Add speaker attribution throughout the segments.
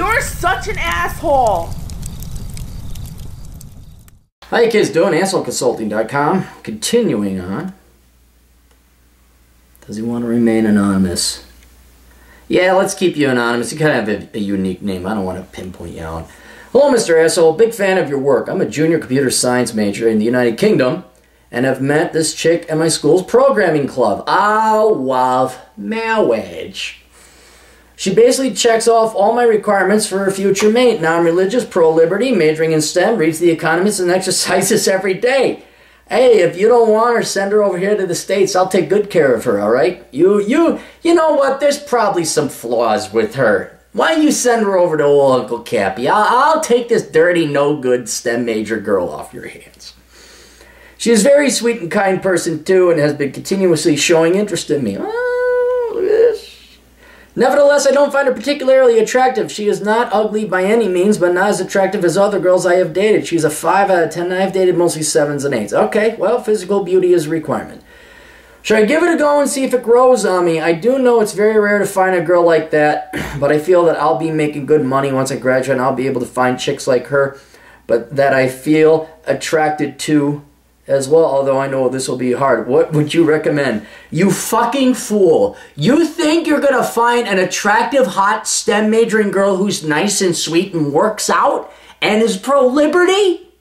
Speaker 1: You're such an asshole.
Speaker 2: How you kids doing? AssholeConsulting.com. Continuing on. Does he want to remain anonymous? Yeah, let's keep you anonymous. You kind of have a unique name. I don't want to pinpoint you out. Hello, Mr. Asshole. Big fan of your work. I'm a junior computer science major in the United Kingdom and have met this chick at my school's programming club. I love marriage. She basically checks off all my requirements for a future mate. Non-religious, pro-liberty, majoring in STEM, reads The Economist, and exercises every day. Hey, if you don't want her, send her over here to the States. I'll take good care of her, all right? You know what? There's probably some flaws with her. Why don't you send her over to old Uncle Cappy? I'll take this dirty, no-good STEM major girl off your hands. She is a very sweet and kind person, too, and has been continuously showing interest in me. Oh, look at this. Nevertheless, I don't find her particularly attractive. She is not ugly by any means, but not as attractive as other girls I have dated. She's a 5 out of 10, and I've dated mostly 7s and 8s. Okay, well, physical beauty is a requirement. Should I give it a go and see if it grows on me? I do know it's very rare to find a girl like that, but I feel that I'll be making good money once I graduate, and I'll be able to find chicks like her, but that I feel attracted to as well, although I know this will be hard. What would you recommend? You fucking fool. You think you're going to find an attractive, hot, STEM majoring girl who's nice and sweet and works out and is pro-liberty?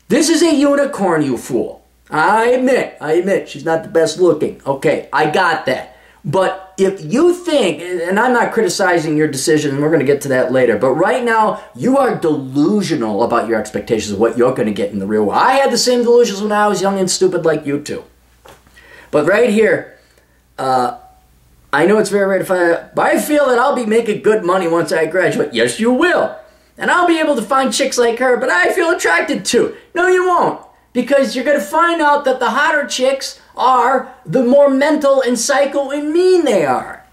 Speaker 2: This is a unicorn, you fool. I admit, she's not the best looking. Okay, I got that. But if you think, and I'm not criticizing your decision, and we're going to get to that later, but right now, you are delusional about your expectations of what you're going to get in the real world. I had the same delusions when I was young and stupid like you two. But right here, I know it's very rare to find, but I feel that I'll be making good money once I graduate. Yes, you will. And I'll be able to find chicks like her, but I feel attracted to. No, you won't. Because you're going to find out that the hotter chicks are the more mental and psycho and mean they are.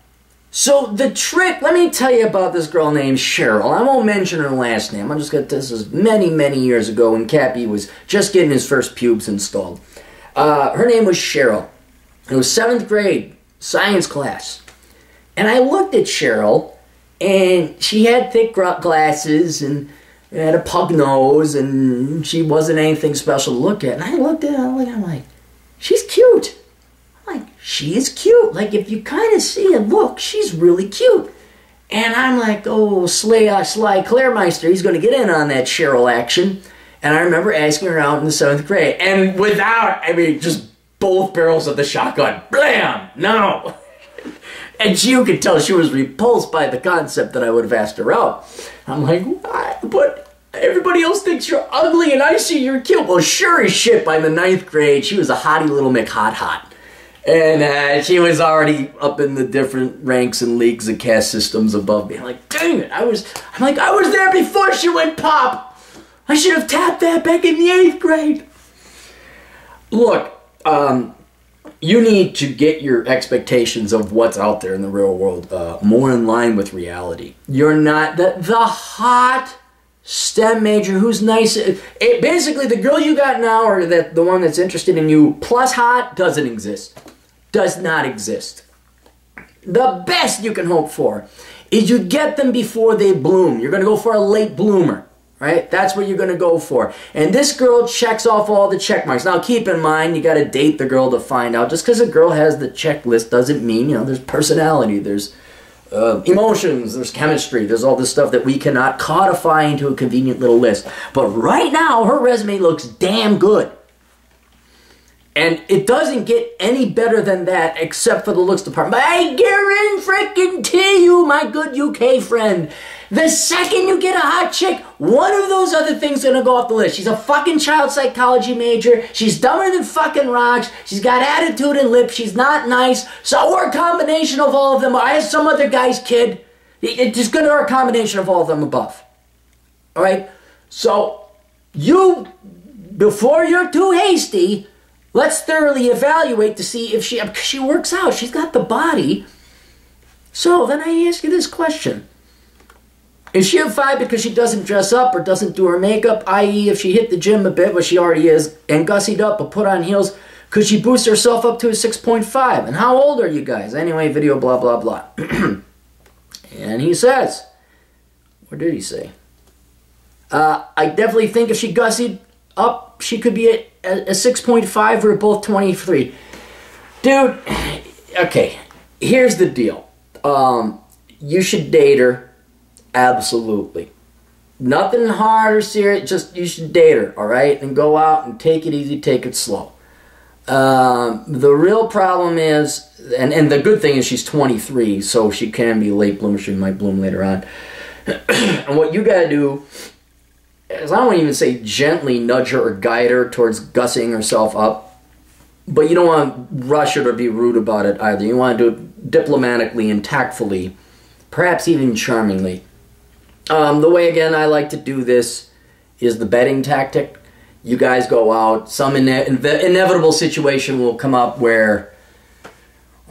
Speaker 2: So the trick, let me tell you about this girl named Cheryl. I won't mention her last name. I'm just going to, this is many, many years ago when Cappy was just getting his first pubes installed. Her name was Cheryl. It was 7th grade science class. And I looked at Cheryl, and she had thick glasses and had a pug nose, and she wasn't anything special to look at. And I looked at her, and I'm like, she's cute. I'm like, she is cute. Like, if you kind of see and look, she's really cute. And I'm like, oh, Sly Clairmeister, he's going to get in on that Cheryl action. And I remember asking her out in the 7th grade. And without, I mean, just both barrels of the shotgun. Blam! No! And you could tell she was repulsed by the concept that I would have asked her out. I'm like, what? But everybody else thinks you're ugly and I see you're cute. Well, sure as shit, by the 9th grade, she was a hottie little McHot. And she was already up in the different ranks and leagues of caste systems above me. I'm like, dang it. I was there before she went pop. I should have tapped that back in the 8th grade. Look, you need to get your expectations of what's out there in the real world more in line with reality. You're not the hot STEM major who's nice. Basically, the girl you got now, or the one that's interested in you, plus hot, doesn't exist. Does not exist. The best you can hope for is you get them before they bloom. You're going to go for a late bloomer. Right? That's what you're going to go for. And this girl checks off all the check marks. Now, keep in mind, you got to date the girl to find out. Just because a girl has the checklist doesn't mean, you know, there's personality, there's emotions, there's chemistry, there's all this stuff that we cannot codify into a convenient little list. But right now, her resume looks damn good. And it doesn't get any better than that except for the looks department. But I guarantee you, my good UK friend, the second you get a hot chick, one of those other things is going to go off the list. She's a fucking child psychology major. She's dumber than fucking rocks. She's got attitude and lips. She's not nice. So we're a combination of all of them. I have some other guy's kid. It's just going to be a combination of all of them above. All right? So you, before you're too hasty, let's thoroughly evaluate to see if she works out. She's got the body. So then I ask you this question. Is she a 5 because she doesn't dress up or doesn't do her makeup, i.e. if she hit the gym a bit, which she already is, and gussied up or put on heels, could she boost herself up to a 6.5? And how old are you guys? Anyway, video blah, blah, blah. And he says, Or did he say? I definitely think if she gussied up, she could be a 6.5. We're both 23. Dude, okay, here's the deal. You should date her. Absolutely. Nothing hard or serious, just you should date her, all right? And go out and take it easy, take it slow. The real problem is, and the good thing is she's 23, so she can be a late bloomer. She might bloom later on. And what you gotta do is, I don't even say gently nudge her or guide her towards gussying herself up, but you don't want to rush her or be rude about it either. You want to do it diplomatically and tactfully, perhaps even charmingly. The way, again, I like to do this is the betting tactic. You guys go out, some inevitable situation will come up where,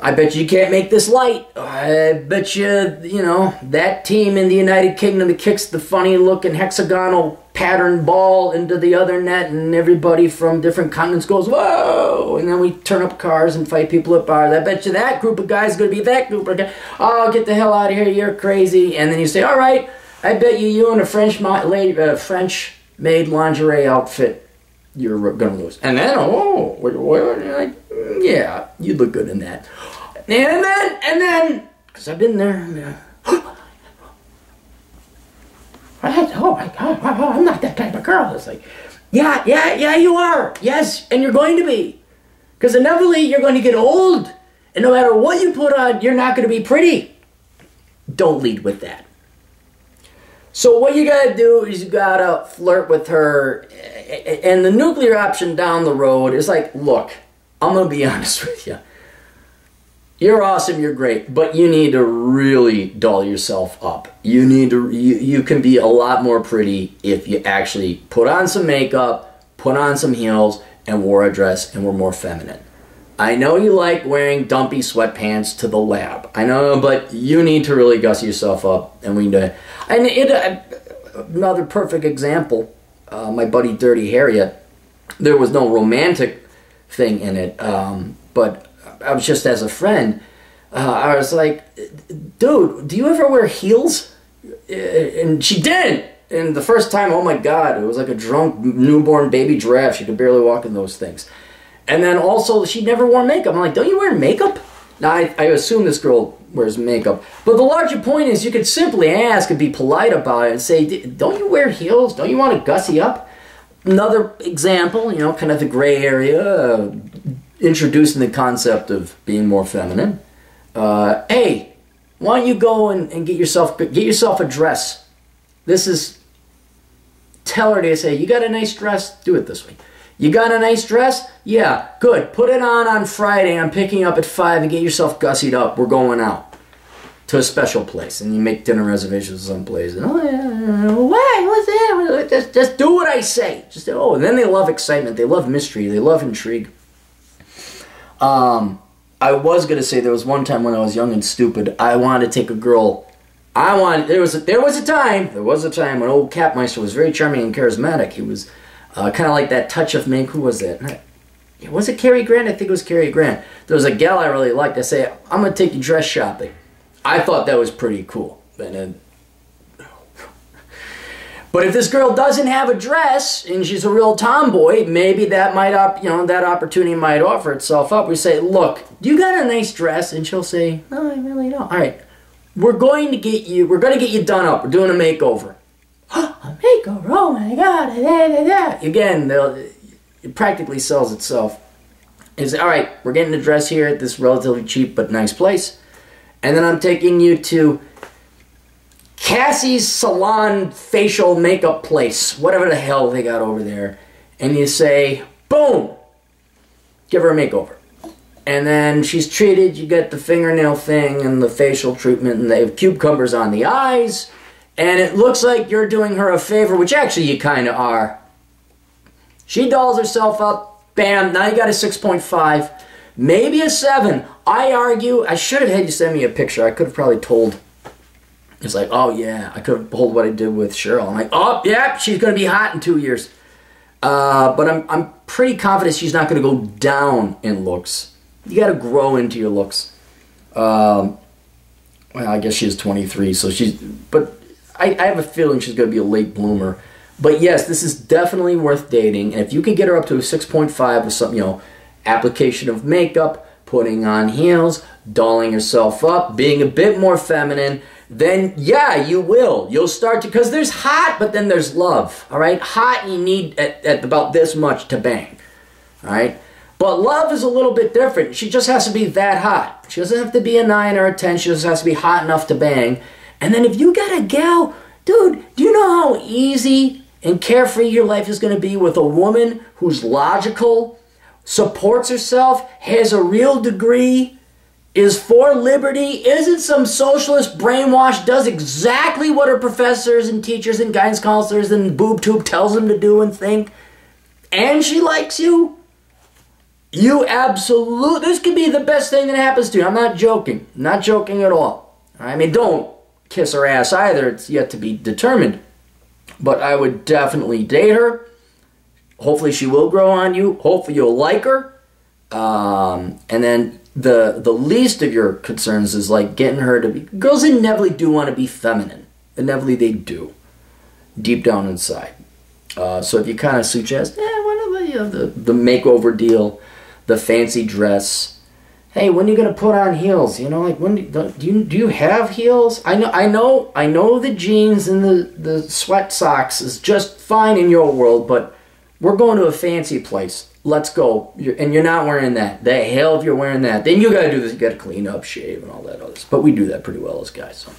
Speaker 2: I bet you can't make this light. I bet you, you know, that team in the United Kingdom that kicks the funny-looking hexagonal pattern ball into the other net, and everybody from different continents goes, whoa! And then we turn up cars and fight people at bars. I bet you that group of guys is going to be that group of guys. Oh, get the hell out of here, you're crazy. And then you say, all right, I bet you in a French-made lingerie outfit, you're going to lose. And then, oh, like, yeah, you look good in that. And then, because I've been there, oh my God, I'm not that type of girl. It's like, yeah, you are. Yes, and you're going to be. Because inevitably, you're going to get old. And no matter what you put on, you're not going to be pretty. Don't lead with that. So what you got to do is you got to flirt with her. And the nuclear option down the road is like, look, I'm going to be honest with you. You're awesome, you're great, but you need to really doll yourself up. You can be a lot more pretty if you actually put on some makeup, put on some heels, and wore a dress and were more feminine. I know you like wearing dumpy sweatpants to the lab. I know, but you need to really gussy yourself up, and we need to. And another perfect example, my buddy Dirty Harriet. There was no romantic thing in it, but I was just as a friend. I was like, dude, do you ever wear heels? And she didn't. And the first time, oh my God, it was like a drunk newborn baby giraffe. She could barely walk in those things. And then also, she never wore makeup. I'm like, don't you wear makeup? Now, I assume this girl wears makeup. But the larger point is, you could simply ask and be polite about it and say, don't you wear heels? Don't you want to gussy up? Another example, you know, kind of the gray area, introducing the concept of being more feminine. Hey, why don't you go and get yourself a dress? This is, tell her to say, you got a nice dress? Do it this way. You got a nice dress? Yeah, good. Put it on Friday. I'm picking you up at 5 and get yourself gussied up. We're going out to a special place. And you make dinner reservations someplace. And, oh, yeah, why? What's that? Just do what I say. Just, oh, and then they love excitement. They love mystery. They love intrigue. I was going to say there was one time when I was young and stupid, I wanted to take a girl. There was a time when old Capmeister was very charming and charismatic. He was kind of like that touch of mink. Who was that? Was it Cary Grant? I think it was Cary Grant. There was a gal I really liked. I say, I'm going to take you dress shopping. I thought that was pretty cool. But if this girl doesn't have a dress and she's a real tomboy, maybe that might that opportunity might offer itself up. We say, look, you got a nice dress, and she'll say, no, I really don't. All right, we're going to get you done up. We're doing a makeover. A makeover? Oh my God! Again, it practically sells itself. It's all right. We're getting a dress here at this relatively cheap but nice place, and then I'm taking you to Cassie's salon facial makeup place, whatever the hell they got over there, and you say, boom, give her a makeover. And then she's treated, you get the fingernail thing and the facial treatment, and they have cucumbers on the eyes, and it looks like you're doing her a favor, which actually you kind of are. She dolls herself up, bam, now you got a 6.5, maybe a 7. I argue, I should have had you send me a picture. I could have probably told. It's like, oh yeah, I could have told what I did with Cheryl. I'm like, oh yeah, she's going to be hot in 2 years. But I'm pretty confident she's not going to go down in looks. You got to grow into your looks. Well, I guess she's 23, so but I have a feeling she's going to be a late bloomer. But yes, this is definitely worth dating. And if you could get her up to a 6.5 with some, application of makeup, putting on heels, dolling yourself up, being a bit more feminine, then yeah, you will. You'll start to, because there's hot, but then there's love, all right? Hot, you need at about this much to bang, all right? But love is a little bit different. She just has to be that hot. She doesn't have to be a 9 or a 10. She just has to be hot enough to bang. And then if you got a gal, dude, do you know how easy and carefree your life is going to be with a woman who's logical, supports herself, has a real degree, is for liberty, isn't some socialist brainwash, does exactly what her professors and teachers and guidance counselors and boob tube tells them to do and think, and she likes you? You absolutely, this could be the best thing that happens to you. I'm not joking. Not joking at all. I mean, don't kiss her ass either. It's yet to be determined. But I would definitely date her. Hopefully she will grow on you. Hopefully you'll like her. And then the least of your concerns is like getting her to be... Girls inevitably do want to be feminine. Inevitably they do. Deep down inside. So if you kind of suggest, whatever, the makeover deal, the fancy dress. Hey, when are you gonna put on heels? Like when do you have heels? I know the jeans and the sweat socks is just fine in your world, but we're going to a fancy place. Let's go. And you're not wearing that. The hell if you're wearing that. Then you gotta do this. You gotta clean up, shave, and all that other stuff. But we do that pretty well as guys. So,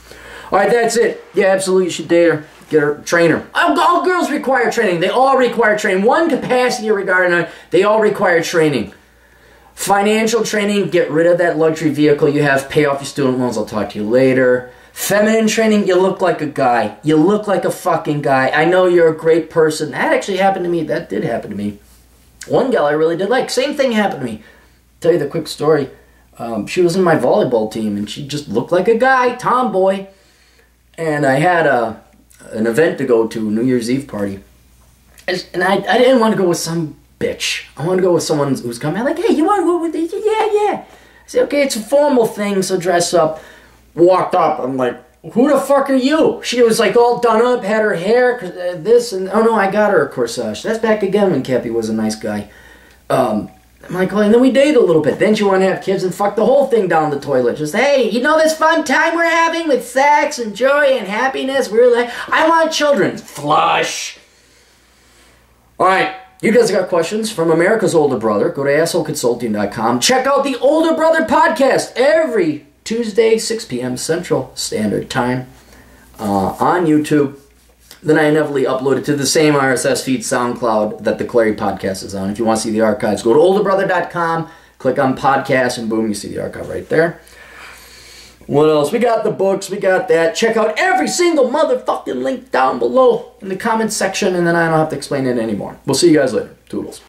Speaker 2: all right, that's it. Yeah, absolutely, you should date her. Get her, train her. All girls require training. They all require training. One capacity regarding it, they all require training. Financial training, get rid of that luxury vehicle you have, pay off your student loans, I'll talk to you later. Feminine training, you look like a guy. You look like a fucking guy. I know you're a great person. That actually happened to me. That did happen to me. One gal I really did like. Same thing happened to me. Tell you the quick story. She was in my volleyball team, and she just looked like a guy, tomboy. And I had an event to go to, a New Year's Eve party. And I didn't want to go with some bitch. I want to go with someone who's coming. I'm like, hey, you want to go with this? Yeah. I said, okay, it's a formal thing, so dress up. Walked up. I'm like, who the fuck are you? She was like all done up, had her hair, this, and oh no, I got her a corsage. That's back again when Cappy was a nice guy. I'm like, well, and then we dated a little bit. Then she wanted to have kids and fuck the whole thing down the toilet. Just, hey, you know this fun time we're having with sex and joy and happiness? We're like, I want children. Flush. All right. You guys got questions from America's Older Brother. Go to assholeconsulting.com. Check out the Older Brother podcast every Tuesday, 6 p.m. Central Standard Time on YouTube. Then I inevitably upload it to the same RSS feed, SoundCloud, that the Clary podcast is on. If you want to see the archives, go to olderbrother.com, click on podcast, and boom, you see the archive right there. What else? We got the books, we got that. Check out every single motherfucking link down below in the comments section, and then I don't have to explain it anymore. We'll see you guys later. Toodles.